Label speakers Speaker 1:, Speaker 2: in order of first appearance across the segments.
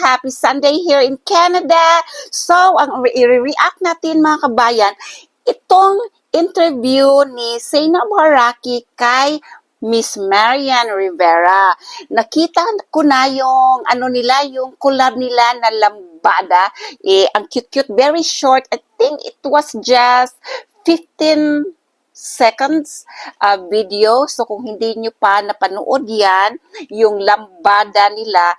Speaker 1: happy Sunday here in Canada. So, ang i-react natin mga kabayan, itong interview ni Zainab Haraki kay Miss Marian Rivera. Nakita ko na yung yung collab nila na lambada. Ang cute-cute, very short. I think it was just 15 seconds video. So kung hindi nyo pa napanood yan, yung lambada nila,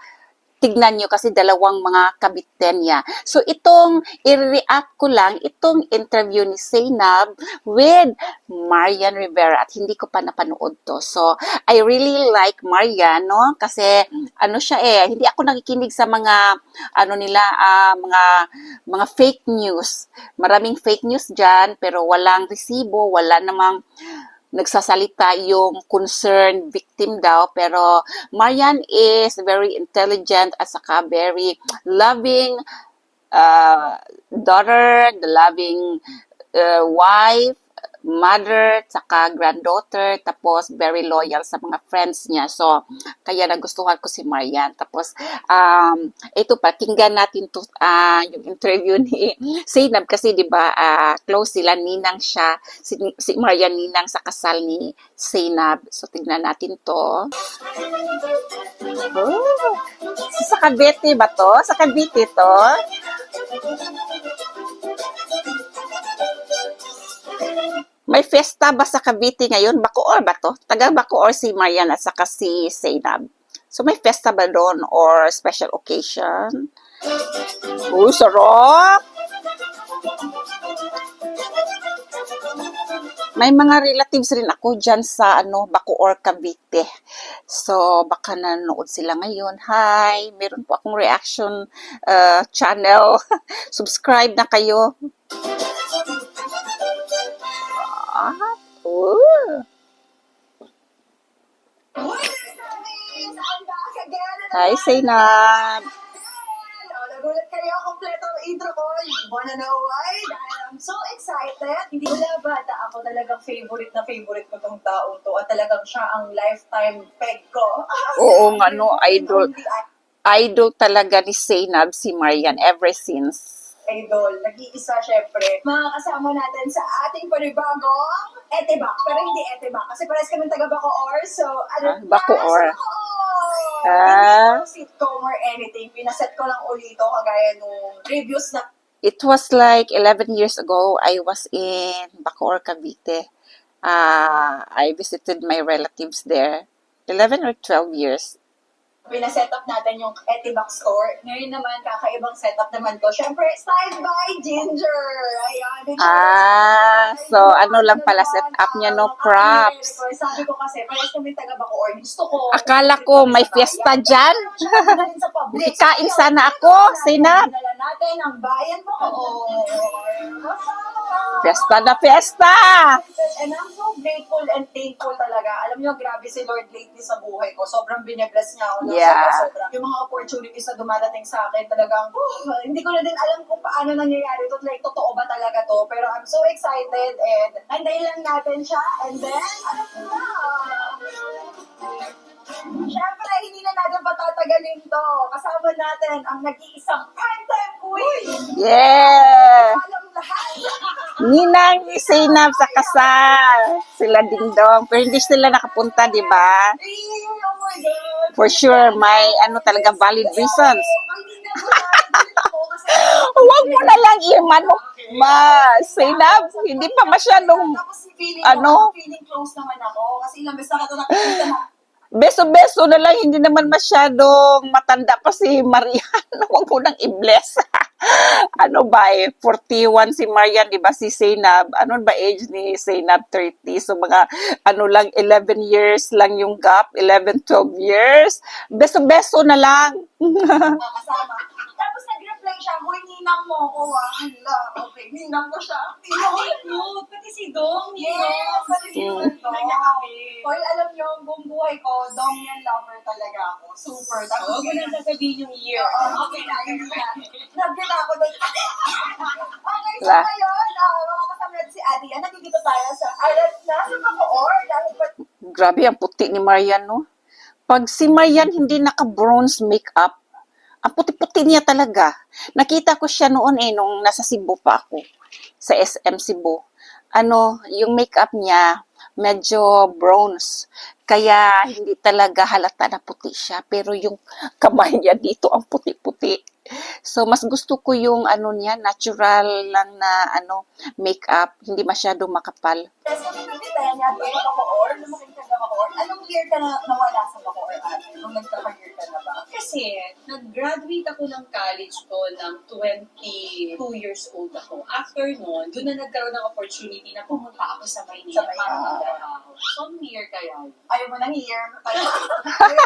Speaker 1: tignan nyo kasi dalawang mga kabiten niya. So itong i-react ko lang, itong interview ni Zainab with Marian Rivera at hindi ko pa napanood to. So I really like Marian, no? Kasi siya hindi ako nakikinig sa mga mga fake news. Maraming fake news diyan pero walang resibo, wala namang nagsasalita yung concerned victim daw, pero Marian is very intelligent at saka very loving daughter, the loving wife, mother, saka granddaughter, tapos very loyal sa mga friends niya. So, kaya nagustuhan ko si Marian. Tapos, ito, pakinggan natin to, yung interview ni Zainab kasi, di ba, close sila, ninang siya, si Marian ninang sa kasal ni Zainab. So, tignan natin to. Oh, sa Cavite ba to? Sa Cavite to? May fiesta ba sa Cavite ngayon? Bacoor ba to? Taga Bacoor si Marian at saka si Zainab. So may fiesta ba doon or special occasion? Uy, sarap! May mga relatives rin ako dyan sa Bacoor, Cavite. So, baka nanonood sila ngayon. Hi! Meron po akong reaction channel. Subscribe na kayo. Hi, Zainab.
Speaker 2: Nagulat kayo, kompleto ang intro ko. You wanna know why? Dahil I'm so excited. Hindi wala bata. Ako talagang favorite ko tong taong to. At talagang siya ang lifetime peg ko.
Speaker 1: Oo nga, idol. Idol talaga ni Zainab si Marian ever since.
Speaker 2: Idol. Nag-iisa, syempre. Mga kasama natin sa ating panibagong Etebak. Pero hindi Etebak. Kasi parehas kami taga Bacoor. So,
Speaker 1: Bacoor.
Speaker 2: Hindi ko sitcom or anything. Pinaset ko lang ulit kagaya nung previous na.
Speaker 1: It was like 11 years ago. I was in Bacoor, Cavite. I visited my relatives there. 11 or 12 years.
Speaker 2: Pina-set up natin yung Etibak store. Ngayon naman, kakaibang setup naman ko. Siyempre, styled by Ginger. Ayan.
Speaker 1: So lang pala set up niya, no props.
Speaker 2: Sabi ko kasi, parehas kami taga Bacoor. Gusto ko.
Speaker 1: Akala ko may fiesta dyan. Ikain sana ako, Zainab.
Speaker 2: Dala natin ang bayan Bacoor.
Speaker 1: Fiesta na fiesta!
Speaker 2: And I'm so grateful and thankful talaga. Alam niyo, grabe si Lord lately sa buhay ko. Sobrang binibless niya ako. Sobra. Yung mga opportunities na dumadating sa akin, talagang, hindi ko na din alam kung paano nangyayari ito. Like, totoo ba talaga to? Pero I'm so excited and andayin lang natin siya. And then, syempre, hindi na natin patatagalin to. Kasama natin ang nag-iisang primetime queen.
Speaker 1: Yeah!
Speaker 2: Alam lahat.
Speaker 1: Ninang ni Zainab sa kasal. Sila dingdong. Pero hindi sila nakapunta, di ba? For sure, may talaga valid reasons. Huwag mo na lang Zainab, hindi pa masyadong,
Speaker 2: feeling close naman ako. Kasi ilang beses na ito nakikita na.
Speaker 1: Beso-beso na lang, hindi naman masyadong matanda pa si Marian. Huwag mo nang i-bless. 41 si Marian, di ba? Si Zainab, ba age ni Zainab? 30. So, mga, lang, 11 years lang yung gap. 11, 12 years. Beso-beso na lang.
Speaker 2: Kasama. Tapos nag-reply siya, "Hoy, ninang mo ko Hala, okay, ninang ko siya. Ninang pati si Dong. Yes, pati si Dong. Hoy, alam niyo, buong buhay ko, Dong yan lover talaga ako. Super. Tapos ko na sasabihin yung year. Okay na, yun na. Nag-get ako doon. Okay, so ngayon, mga kasama si Ate Yan, nandito tayo sa Alas sa Bacoor.
Speaker 1: Grabe, ang puti ni Marian, no? Pag si Marian hindi naka-bronze makeup, Ang puti-puti niya talaga. Nakita ko siya noon nung nasa Cebu pa ako. Sa SM Cebu. Yung makeup niya, medyo bronze. Kaya hindi talaga halata na puti siya. Pero yung kamay niya dito ang puti-puti. So, mas gusto ko yung niya, natural lang na makeup. Hindi masyado makapal.
Speaker 2: Kasi kung nagtitaya niya, Bacoor, lumaking ka na Bacoor, anong year ka na nawala sa Bacoor ate? Nung nagka-career ka na ba?
Speaker 3: Kasi, nag-graduate ako ng college ko ng 22 years old ako. After nun, doon na nagkaroon ng opportunity na pumunta ako sa Maynila para magtrabaho. So, anong year kaya yun?
Speaker 2: Ayaw mo ng year. Ayaw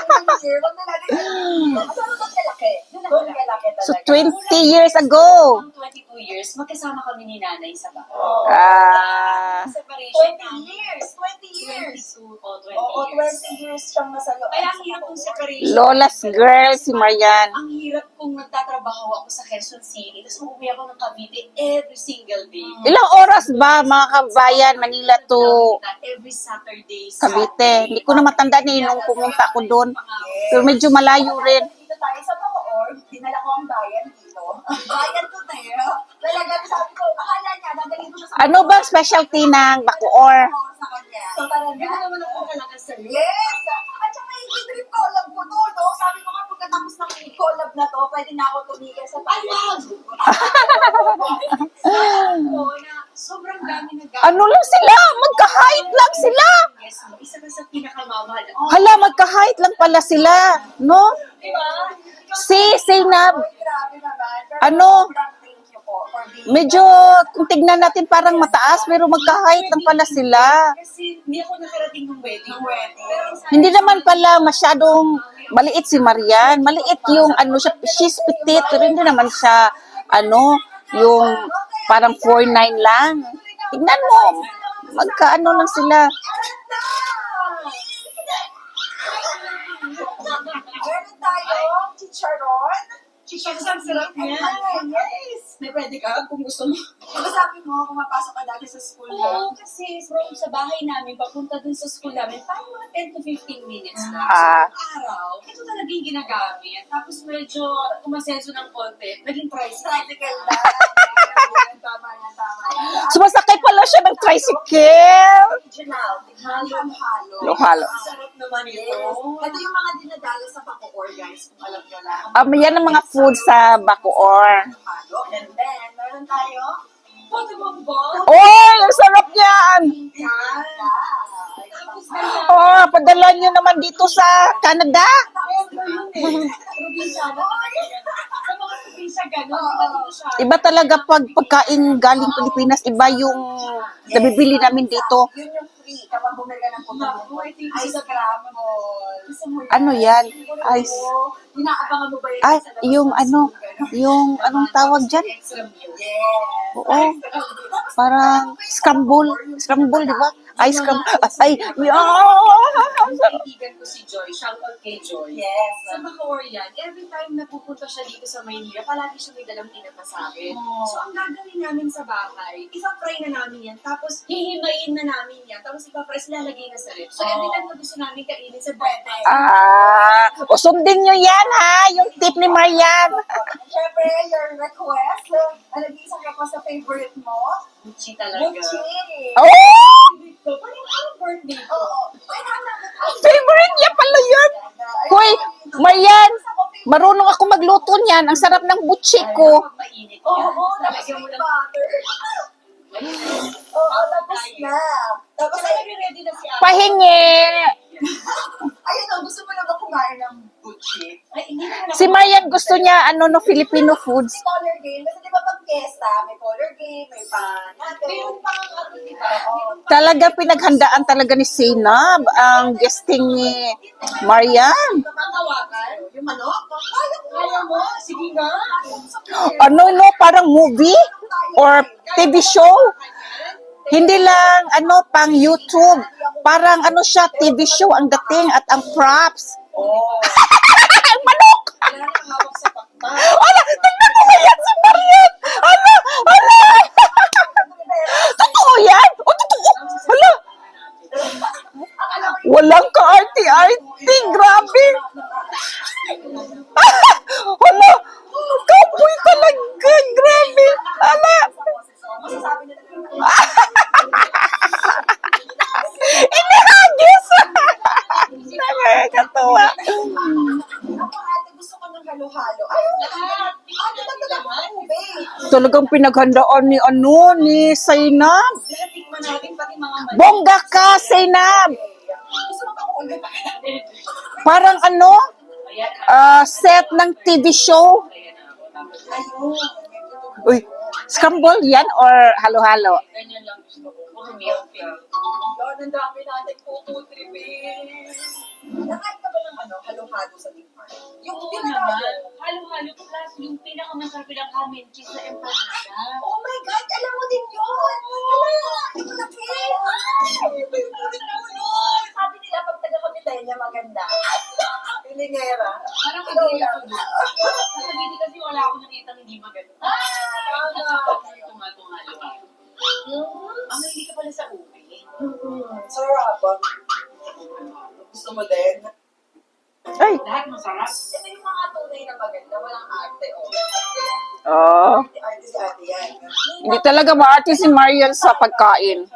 Speaker 2: mo ng year. Huwag na natin Pero doon kalaki. Doon kalaki
Speaker 1: So,
Speaker 2: talaga.
Speaker 1: 20 years ago.
Speaker 3: Ang 22 years, magkasama kami ni nanay sa bahay.20 Separation namin.
Speaker 2: years! 20 years!
Speaker 3: 22 o 20
Speaker 2: Oo,
Speaker 3: years.
Speaker 2: 20 years siyang nasa loob.
Speaker 3: Kaya ang hirap kong separation.
Speaker 1: Lola's girl si Marian.
Speaker 3: Ang hirap kung nagtatrabaho ako sa Quezon City, tapos uuwi ako ng Cavite every single day.
Speaker 1: Ilang oras ba, mga kabayan, Manila to
Speaker 3: Every Saturday.
Speaker 1: Cavite? Hindi ko na matanda nung pumunta ako doon. Pero medyo malayo rin.
Speaker 2: Dito tayo sa Bacoor, dinala ko ang bayan dito. Bayan to tayo. Talagang sabi ko, akala niya, dadalhin ko siya sa
Speaker 1: Ano bang specialty ng Bacoor?
Speaker 2: sa kanya. So talaga,
Speaker 3: Gano'n naman ako kalakas sa iyo.
Speaker 2: yes! At saka yung dream collab ko to, no? Sabi ko nga, pagkatapos ng collab na to, pwede na ako tumigil sa bayan.
Speaker 3: Oo, na sobrang dami na
Speaker 1: Ano lang sila? Magka-height lang sila.
Speaker 3: Yes, mo. Isa ka sa pinakamamahal.
Speaker 1: Hala, magka-height lang pala sila. No?
Speaker 3: Diba?
Speaker 1: Si Zainab,
Speaker 2: Oy, grabe naman. Pero
Speaker 1: Ano?
Speaker 2: sobrang thank you po for being
Speaker 1: medyo kung tignan natin parang mataas, pero magka-height lang pala sila.
Speaker 3: Kasi hindi ako nakarating ng wedding. Pero ang
Speaker 1: Hindi naman pala masyadong maliit si Marian. Maliit yung siya, she's petite, pero hindi naman siya, yung parang 4'9" lang. Tignan mo, magkaano lang sila.
Speaker 2: Meron tayong chicharon.
Speaker 3: Chicharon, ang sarap niya.
Speaker 2: Yes.
Speaker 3: May pwede ka kung gusto mo.
Speaker 2: Diba sabi mo, pumapasok ka dati sa school na?
Speaker 3: Oo, kasi from sa bahay namin, papunta dun sa school namin, parang mga 10 to 15 minutes lang.
Speaker 1: Ah.
Speaker 3: So, araw, ito talaga yung ginagamit. Tapos medyo umasenso ng konti, naging tricycle.
Speaker 2: Tricycle na. Tama yan, tama yan.
Speaker 1: Sumasakay pala siya ng tricycle.
Speaker 2: Original. Halo-halo.
Speaker 1: Halo-halo.
Speaker 3: Sarap naman ito.
Speaker 2: Yes. Ito yung mga dinadala sa Bacoor, guys, kung alam nyo lang.
Speaker 1: Yan ang mga food sa Bacoor.
Speaker 2: Halo. And then, meron tayo.
Speaker 3: Pwede mo ba?
Speaker 1: Oh, ang sarap niyan.
Speaker 2: Yan.
Speaker 3: Tapos
Speaker 1: Oh, padala niyo naman dito sa Canada.
Speaker 3: probinsya na talaga. Sa mga probinsya gano'n, iba dito siya.
Speaker 1: Iba talaga pag pagkain galing Pilipinas, iba yung nabibili namin dito.
Speaker 2: Yun yung free kapag bumili ka ng puto.
Speaker 3: Naku, ito yung
Speaker 2: Ice scramble. Gusto mo yan?
Speaker 1: Ano yan? Ice.
Speaker 2: Inaabangan mo ba yun?
Speaker 1: Ay,
Speaker 2: sa labas
Speaker 1: yung
Speaker 2: ng school, gano'n?
Speaker 1: yung anong tawag dyan?
Speaker 3: Extra meal.
Speaker 2: Yes.
Speaker 1: Oo. Parang scramble, di ba? Ice scramble. Ay,
Speaker 3: Kaibigan ko si Joy, shoutout kay Joy.
Speaker 2: Yes.
Speaker 3: Sa Bacoor yan, every time napupunta siya dito sa Maynila, palagi siya may dalang tinapa sa akin.
Speaker 2: Oh.
Speaker 3: So, ang gagawin namin sa bahay, ipa-fry na namin yan, tapos hihimayin na namin yan, tapos ipa-fry, lalagay na sa ref. So, every time na gusto namin kainin sa breakfast,
Speaker 1: O sundin nyo yan ha, yung tip ni Marian.
Speaker 2: Siyempre, your request. Nag-iisang request sa favorite mo?
Speaker 3: Gucci talaga.
Speaker 2: Gucci.
Speaker 1: Oh!
Speaker 3: Ito, parang birthday ko.
Speaker 2: Oo.
Speaker 1: Favorite niya pala yun. Hoy, Marian, marunong ako magluto niyan. Ang sarap ng butchi ko.
Speaker 3: Kapag mainit
Speaker 2: Oo,
Speaker 3: yan,
Speaker 2: tapos
Speaker 3: lalagyan mo
Speaker 2: may
Speaker 3: ng
Speaker 2: butter. Oo, tapos na. Tapos
Speaker 3: Kasi ready na si Ate.
Speaker 1: Pahingi.
Speaker 2: ayun o, gusto mo na ba kumain ng Gucci?
Speaker 3: Ay, hindi naman ako.
Speaker 1: Si Marian gusto niya, Filipino foods.
Speaker 2: May color game. Kasi di ba pag fiesta, may color game, may panate.
Speaker 3: Meron pa ang ano, di ba?
Speaker 2: Oo.
Speaker 1: Talaga pinaghandaan talaga ni Zainab ang guesting ni Marian.
Speaker 3: Matawakan.
Speaker 2: Yung manok?
Speaker 3: Kaya mo? Sige nga.
Speaker 1: Parang movie or TV show. Hindi lang, pang YouTube. Parang siya, TV show ang dating at ang props.
Speaker 2: Oo.
Speaker 1: Manok!
Speaker 3: Wala nang hawak sa pakpa.
Speaker 1: Tingnan mo yan si Marian! Totoo yan? Totoo! Hala! Walang ka-arty-arty! Grabe! Hala! Talagang pinaghandaan ni ni Zainab.
Speaker 2: Lahat tikman natin, pati mga mali.
Speaker 1: Bongga ka, Zainab!
Speaker 2: Gusto mo ba kung ulit?
Speaker 1: Parang set ng TV show.
Speaker 2: Ayun.
Speaker 1: Uy, scramble yan or halo-halo?
Speaker 3: Ganyan lang gusto ko. Puro milk tea.
Speaker 2: Yan, ang dami natin puputripin. Nakain ka ba ng halo-halo sa Digmar? Yung
Speaker 3: Oo
Speaker 2: tinatawag.
Speaker 3: naman. Halo-halo plus yung pinakamasarap ng ham and cheese na empanada.
Speaker 2: Oh my God, alam mo din yun! Hala, ito na feel! Ay, favorite ko yun! Sabi nila, pag taga-Kapitenya, maganda. Pilingera.
Speaker 3: Parang agree ako doon. Sa Cavite kasi wala akong nakita hindi maganda. Tumatungalo ako. Hindi ka pala sa uwi.
Speaker 2: Sarap. Gusto mo din?
Speaker 1: Ay,
Speaker 3: Lahat masarap.
Speaker 2: Ito yung mga tunay na maganda, walang arte, oh.
Speaker 1: oh.
Speaker 2: Arte si ate yan.
Speaker 1: Hindi talaga maarte si Marian sa pagkain.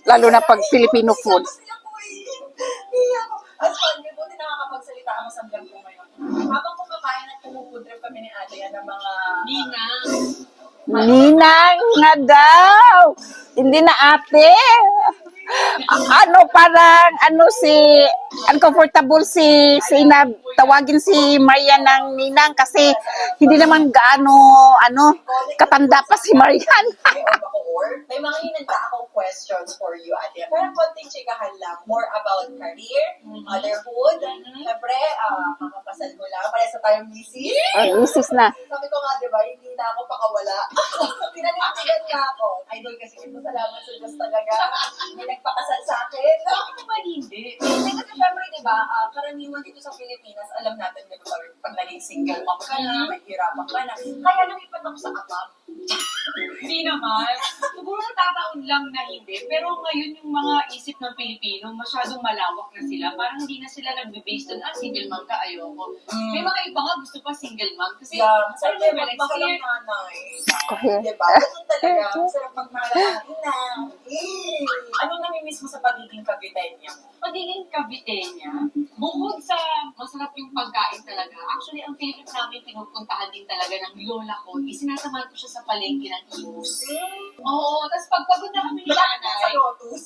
Speaker 1: Lalo na pag Filipino food.
Speaker 2: As fun, buti nakakapagsalita ako sa vlog ko ngayon. Habang kumakain at pumuputrip kami ni ate yan ng mga...
Speaker 3: Nina.
Speaker 1: Ninang nga daw. Hindi na ate. Uncomfortable si Zainab tawagin si Marian ng ninang kasi hindi naman katanda pa si Marian.
Speaker 2: May mga hinanda akong questions for you, ate. Pero konting chikahan lang. More about career, motherhood. Siyempre, kakapasal ko lang. Para sa tayong misis.
Speaker 1: Misis na.
Speaker 2: Sabi ko nga, di ba, hindi na ako pakawala. Pinanintigan na ako. Idol kasi ito, salamat sa Diyos talaga. May nagpakasal sa akin.
Speaker 3: Bakit naman hindi?
Speaker 2: Hindi kasi syempre, di ba, karaniwan dito sa Pilipinas, alam natin, di ba, pag naging single mom ka na, may hirapan ka na. Kaya lumipat ako sa kapam.
Speaker 3: Hindi naman. Siguro natataon lang na hindi. Pero ngayon yung mga isip ng Pilipino, masyadong malawak na sila. Parang hindi na sila nagbe-base doon, single mom ka, ayoko. May mga iba nga gusto pa single mom. Kasi,
Speaker 2: Yeah, masarap
Speaker 3: alam mo,
Speaker 2: yung magmahal ang
Speaker 3: next
Speaker 2: nanay.
Speaker 1: Kahit.
Speaker 2: Di ba? Ganun talaga. Masarap magmahal ang ina. Anong namimiss mo sa pagiging Caviteña?
Speaker 3: pagiging Caviteña, bukod sa masarap yung pagkain talaga, actually, ang favorite namin pinupuntahan din talaga ng lola ko, isinasamahan ko siya sa palengke ng Imus. Oo, tapos pagpagod na kami ni
Speaker 2: Sa
Speaker 3: nanay,
Speaker 2: Lotus.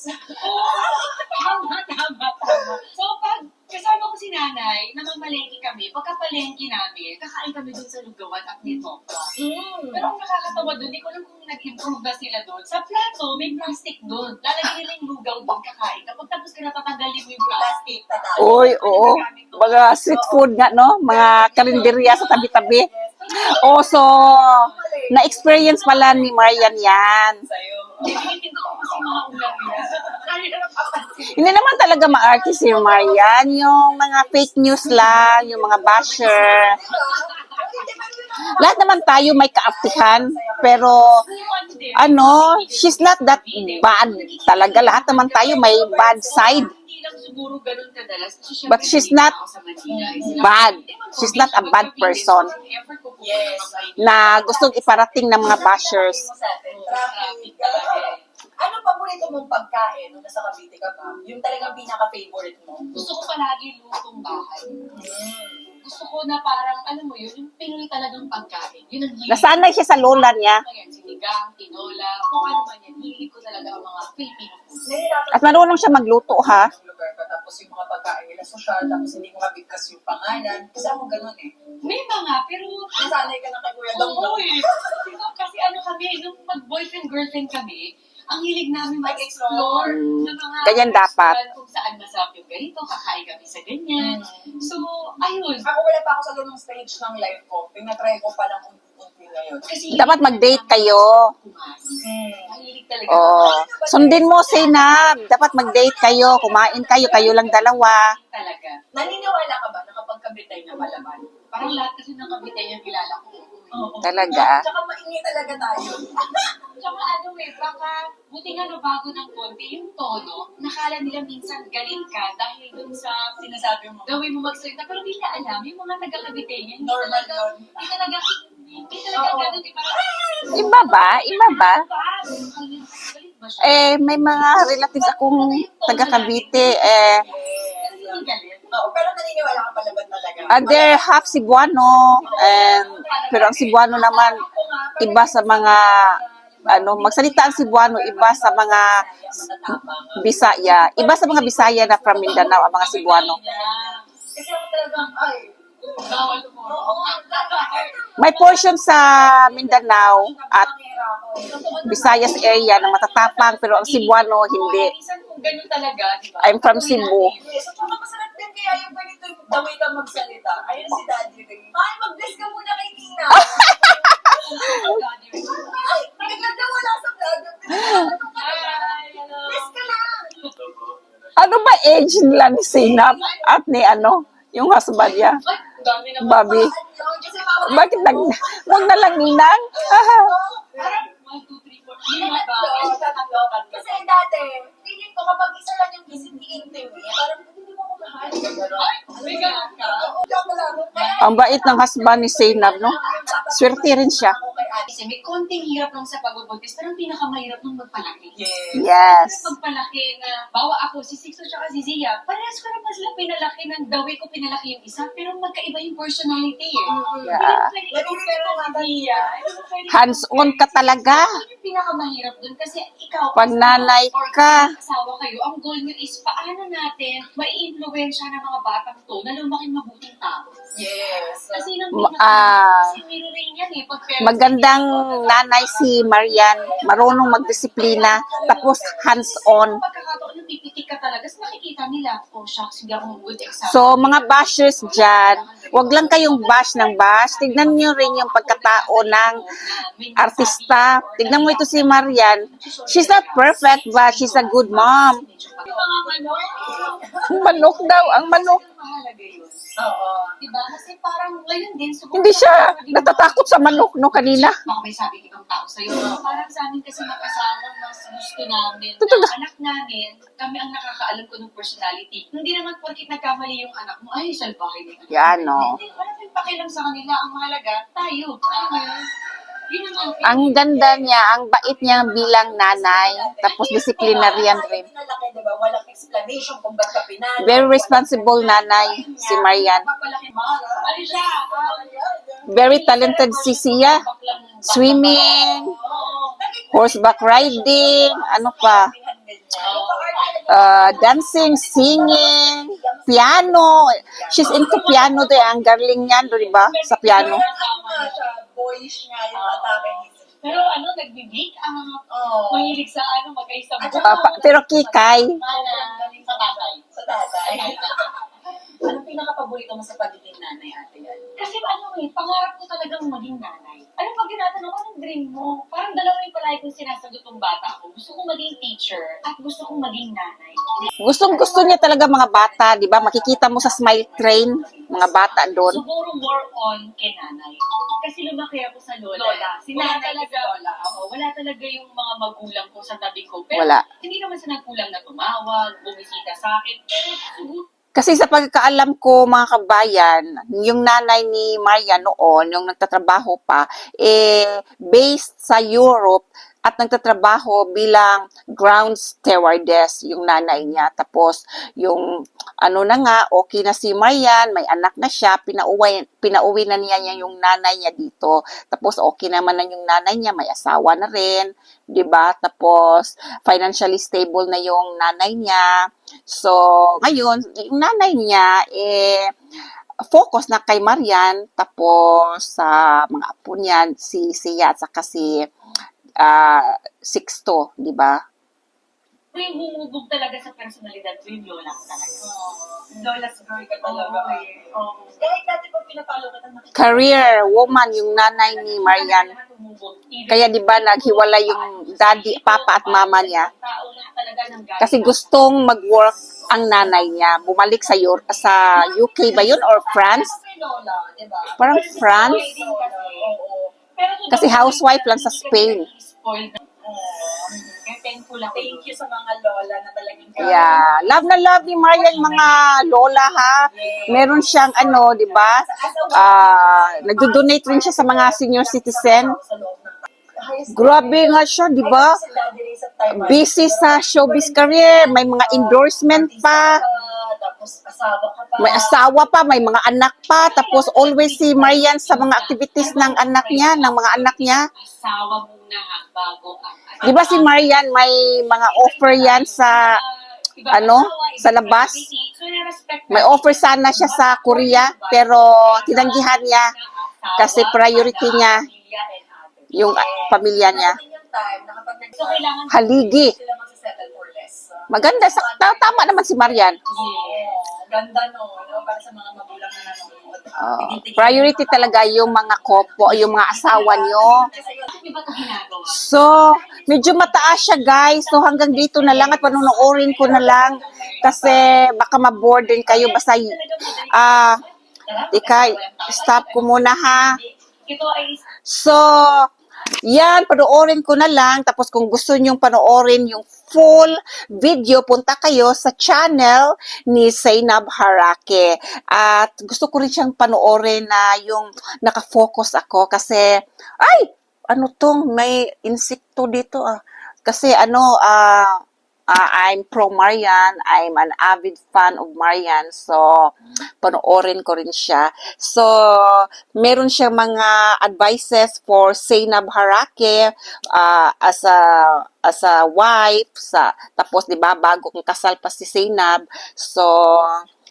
Speaker 3: tama. So, pag kasama ko si nanay, namamalengke kami, pagkapalengke namin, kakain kami dun sa Lugawan at Nitopla. Pero ang nakakatawa dun, di ko alam kung nag-improve na sila dun. Sa plato, may plastic dun. Lalagyan nila yung lugaw dun kakain. Kapag tapos ka natatanggalin mo yung plastic.
Speaker 2: Tatalo.
Speaker 1: Uy, oo. Mga street food nga, no? Mga karinderya sa tabi-tabi. Oh, so, na-experience pala ni Marian yan.
Speaker 2: Sa'yo.
Speaker 3: Tinitin ko kasi mga ulam nila. Kaya na napapansin.
Speaker 1: Hindi naman talaga ma-artist si Marian. Yung mga fake news lang, yung mga basher. Lahat naman tayo may kaartihan. Pero, she's not that bad talaga. Lahat naman tayo may bad side.
Speaker 3: Hindi lang siguro ganun kadalas. Kasi syempre,
Speaker 1: But she's
Speaker 3: hindi
Speaker 1: not
Speaker 3: ako sa Manila. Sila-
Speaker 1: bad. She's not a bad person
Speaker 3: Effort ko po
Speaker 2: Yes.
Speaker 1: na gustong iparating ng mga bashers.
Speaker 3: Traffic talaga eh.
Speaker 2: Ano paborito mong pagkain nung nasa Cavite ka pa? Yung talagang pinaka-favorite mo?
Speaker 3: Gusto ko palagi lutong bahay. Gusto ko na parang, alam mo yun, yung Pinoy talagang pagkain. Yun ang hilig.
Speaker 1: Nasanay siya sa lola niya.
Speaker 3: Ayan, sinigang, tinola, kung ano man yan. Hilig ko talaga ang mga Filipino food.
Speaker 2: Nahirapan
Speaker 1: At marunong siya magluto, ha?
Speaker 2: ng lugar ka, tapos yung mga pagkain nila social, tapos hindi mo mabigkas yung pangalan. Kasi ako ganun eh.
Speaker 3: May mga, pero
Speaker 2: Nasanay ka na kay Kuya Dong
Speaker 3: oo eh. Kasi ano kami, nung mag-boyfriend-girlfriend kami, ang hilig namin mag-explore ng mga
Speaker 1: Ganyan dapat.
Speaker 3: restaurant kung saan masarap yung ganito, kakain kami sa ganyan. So, ayun.
Speaker 2: Ako wala pa ako sa ganung stage ng life ko. Tinatry ko pa lang unti-unti ngayon.
Speaker 3: Kasi
Speaker 1: Dapat mag-date kayo.
Speaker 3: kumain. Mahilig talaga.
Speaker 1: Oh, sundin mo, Zainab. Dapat mag-date kayo. Kumain kayo. Kayo lang dalawa.
Speaker 3: Talaga.
Speaker 2: Naniniwala ka ba na kapag kabitay na malaban?
Speaker 3: Parang lahat kasi ng kabitay yung kilala ko.
Speaker 2: Oo.
Speaker 1: Talaga.
Speaker 2: Tsaka maingi talaga tayo.
Speaker 3: Tsaka ano baka buti nga nabago ng konti yung tono. Nakala nila minsan galit ka dahil dun sa
Speaker 2: Sinasabi mo.
Speaker 3: gawin mo magsalita. Pero hindi na alam, yung mga taga-kabitay niya,
Speaker 2: Normal yun.
Speaker 3: Hindi talaga
Speaker 2: Oo.
Speaker 3: ganun. Di parang,
Speaker 1: Iba ba? Iba ba?
Speaker 3: galit ba siya?
Speaker 1: May mga relatives akong taga Cavite.
Speaker 3: Pero hindi galit.
Speaker 2: Oo, pero naniniwala ka pala ba talaga?
Speaker 1: They're half Cebuano, and pero ang Cebuano naman iba sa mga magsalita ang Cebuano, iba sa mga Bisaya. Iba sa mga Bisaya na from Mindanao ang mga Cebuano.
Speaker 2: Kasi ako talagang, ay,
Speaker 3: Bawal mo.
Speaker 1: May portion sa Mindanao at Visayas area na matatapang, pero ang Cebuano hindi.
Speaker 3: Minsan kung ganun talaga, di ba?
Speaker 1: I'm from Cebu.
Speaker 2: yes, so masarap din kaya yung ganito yung the way ka magsalita. Ayun si Daddy rin. Ay, mag-bless ka muna kay Tina. Ay, biglang nawala sa vlog. Bless ka lang.
Speaker 1: Ano ba age nila ni Sinap at ni yung husband niya?
Speaker 3: Dami na
Speaker 1: Bobby.
Speaker 2: Kasi mama,
Speaker 1: Bakit huwag na lang ninang?
Speaker 2: parang
Speaker 3: 1, 2, 3, 4.
Speaker 2: tatlo. Kasi dati, feeling ko kapag isa lang yung visit intimate, parang hindi mo ko mahal.
Speaker 3: May ganun ka?
Speaker 2: Joke lang.
Speaker 1: Ang bait ng husband ni Sinap, no? Swerte rin siya.
Speaker 3: Kasi may konting hirap lang sa pagbubuntis, pero ang pinakamahirap nung magpalaki.
Speaker 1: Yes.
Speaker 3: Magpalaki na, bawa ako, si Sixto tsaka si Zia, parehas ko naman sila pinalaki ng the way ko pinalaki yung isa, pero magkaiba yung personality eh.
Speaker 1: Yeah.
Speaker 3: Pero Zia,
Speaker 1: Hands-on ka talaga.
Speaker 3: yun yung pinakamahirap dun kasi ikaw,
Speaker 1: Pag nanay
Speaker 3: or
Speaker 1: ka.
Speaker 3: asawa kayo, ang goal nyo is paano natin mai-influensya ng mga batang to na lumaking mabuting tao.
Speaker 2: Yes.
Speaker 3: Kasi nang si mirroring yan eh. Pag parents,
Speaker 1: Magandang nanay si Marian, marunong magdisiplina, tapos hands-on.
Speaker 3: pagkakataon na pipitik ka talaga, tapos nakikita nila, oh shucks, hindi ako good example.
Speaker 1: So, mga bashers dyan, wag lang kayong bash ng bash. Tignan nyo rin yung pagkatao ng artista. Tignan mo ito si Marian. She's not perfect, but she's a good mom. Ang manok daw, ang manok.
Speaker 3: Mahalaga yun.
Speaker 2: Oo.
Speaker 3: Diba? Kasi parang ngayon din, siguro,
Speaker 1: Hindi siya natatakot sa manok, no, kanina.
Speaker 3: baka may sabi ibang tao sa'yo. Parang sa amin kasi mag-asawa, mas gusto namin
Speaker 1: Totoo.
Speaker 3: na anak namin, kami ang nakakaalam ko ng personality. Hindi naman porkit nagkamali yung anak mo, ay, salbahe na.
Speaker 1: Yan, no.
Speaker 3: Hindi, wala tayong pakialam sa kanila. Ang mahalaga, tayo. Alam mo yun? Yun ang akin.
Speaker 1: Ang ganda niya, ang bait niya bilang nanay, tapos disciplinarian rin.
Speaker 2: Pinalaki, diba? Walang explanation kung ba't ka pinalaki.
Speaker 1: Very responsible nanay, si Marian.
Speaker 2: Papalaki mahal.
Speaker 3: Ano siya?
Speaker 1: Very talented si Sia. Swimming, horseback riding, ano pa, dancing, singing, piano. She's into piano din. Ang galing niyan, di ba? Sa piano.
Speaker 2: Boyish nga yung atake niya.
Speaker 3: Pero ano, nagbi-make up. Mahilig sa magay sa
Speaker 1: Pero kikay,
Speaker 2: Galing
Speaker 3: sa tatay.
Speaker 2: Sa tatay.
Speaker 3: Anong pinaka-paborito mo sa pagiging nanay, ate? Kasi pangarap ko talagang maging nanay. Ano pag tinatanong ko, anong dream mo? Parang dalawa yung palagi kong sinasagot ng bata ko. Gusto kong maging teacher at gusto kong maging nanay.
Speaker 1: gustong-gusto niya talaga mga bata, di ba? Makikita mo sa smile train, mga bata doon.
Speaker 3: Siguro more on kay nanay. Kasi lumaki ako sa lola. Si
Speaker 2: Wala
Speaker 3: nanay
Speaker 2: talaga.
Speaker 3: Lola. Wala talaga yung mga magulang ko sa tabi ko. Pero
Speaker 1: Wala.
Speaker 3: hindi naman sa nagkulang na tumawag, bumisita sa akin. Pero siguro
Speaker 1: Kasi sa pagkakaalam ko, mga kabayan, yung nanay ni Maria noon, yung nagtatrabaho pa, based sa Europe at nagtatrabaho bilang ground stewardess yung nanay niya. Tapos, yung okay na si Marian, may anak na siya, pinauwi na niya yung nanay niya dito. Tapos, okay naman na yung nanay niya, may asawa na rin, 'di ba? Tapos, financially stable na yung nanay niya. So, ngayon, yung nanay niya, focus na kay Marian, tapos sa mga apo niya, si Sia at saka si Sixto, di ba?
Speaker 3: yung bumubog talaga sa personalidad ko yung lola ko talaga.
Speaker 2: Lola's girl ka talaga.
Speaker 3: Oo.
Speaker 2: Kahit dati pa pinapalo ka ng
Speaker 1: Career woman yung nanay ni Marian. Kaya di ba naghiwalay yung daddy, papa at mama niya? Kasi gustong mag-work ang nanay niya. Bumalik sa UK ba yun or France?
Speaker 2: Lola, di ba?
Speaker 1: Parang France. Kasi housewife lang sa Spain.
Speaker 3: Spoiled na. Kaya thankful ako.
Speaker 2: Thank you sa mga lola na talagang
Speaker 1: Yeah, love na love ni Marian yung mga lola ha. Meron siyang di ba? Nagdo-donate rin siya sa mga senior citizen.
Speaker 2: sa loob ng
Speaker 1: Grabe nga siya, di ba? Busy sa showbiz career, may mga endorsement pa.
Speaker 2: Tapos
Speaker 3: tapos asawa ka pa.
Speaker 1: May asawa pa, may mga anak pa, tapos always si Marian sa mga activities ng anak niya, ng mga anak niya.
Speaker 3: Asawa muna ha, bago ang
Speaker 1: Di ba si Marian may mga offer yan sa ano, sa labas? May offer sana siya sa Korea, pero tinanggihan niya kasi priority niya yung pamilya niya.
Speaker 2: Yung time na kapag
Speaker 3: So, kailangan
Speaker 1: Haligi.
Speaker 2: sila magsasettle for less.
Speaker 1: Maganda, tama naman si Marian.
Speaker 2: Ganda no, para sa mga magulang na nanonood.
Speaker 1: Priority talaga yung mga kopo, yung mga asawa nyo.
Speaker 3: Di ba ito ginagawa?
Speaker 1: So, medyo mataas siya guys. So, hanggang dito na lang at panunuorin ko na lang. Kasi baka ma-board din kayo. Basta, stop ko muna ha.
Speaker 3: Ito ay
Speaker 1: So, yan, panoorin ko na lang. Tapos kung gusto nyong panoorin yung full video, punta kayo sa channel ni Zainab Harake. At gusto ko rin siyang panoorin na yung nakafocus ako kasi, ay, ano tong, may insekto dito ah. Kasi I'm pro Marian. I'm an avid fan of Marian. So, panoorin ko rin siya. So, meron siyang mga advices for Zainab Harake as a wife. Tapos, di ba, bago kong kasal pa si Zainab. So,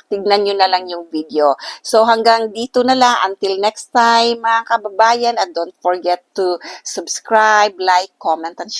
Speaker 1: tignan nyo na lang yung video. So, hanggang dito na lang. Until next time, mga kababayan. And don't forget to subscribe, like, comment, and share.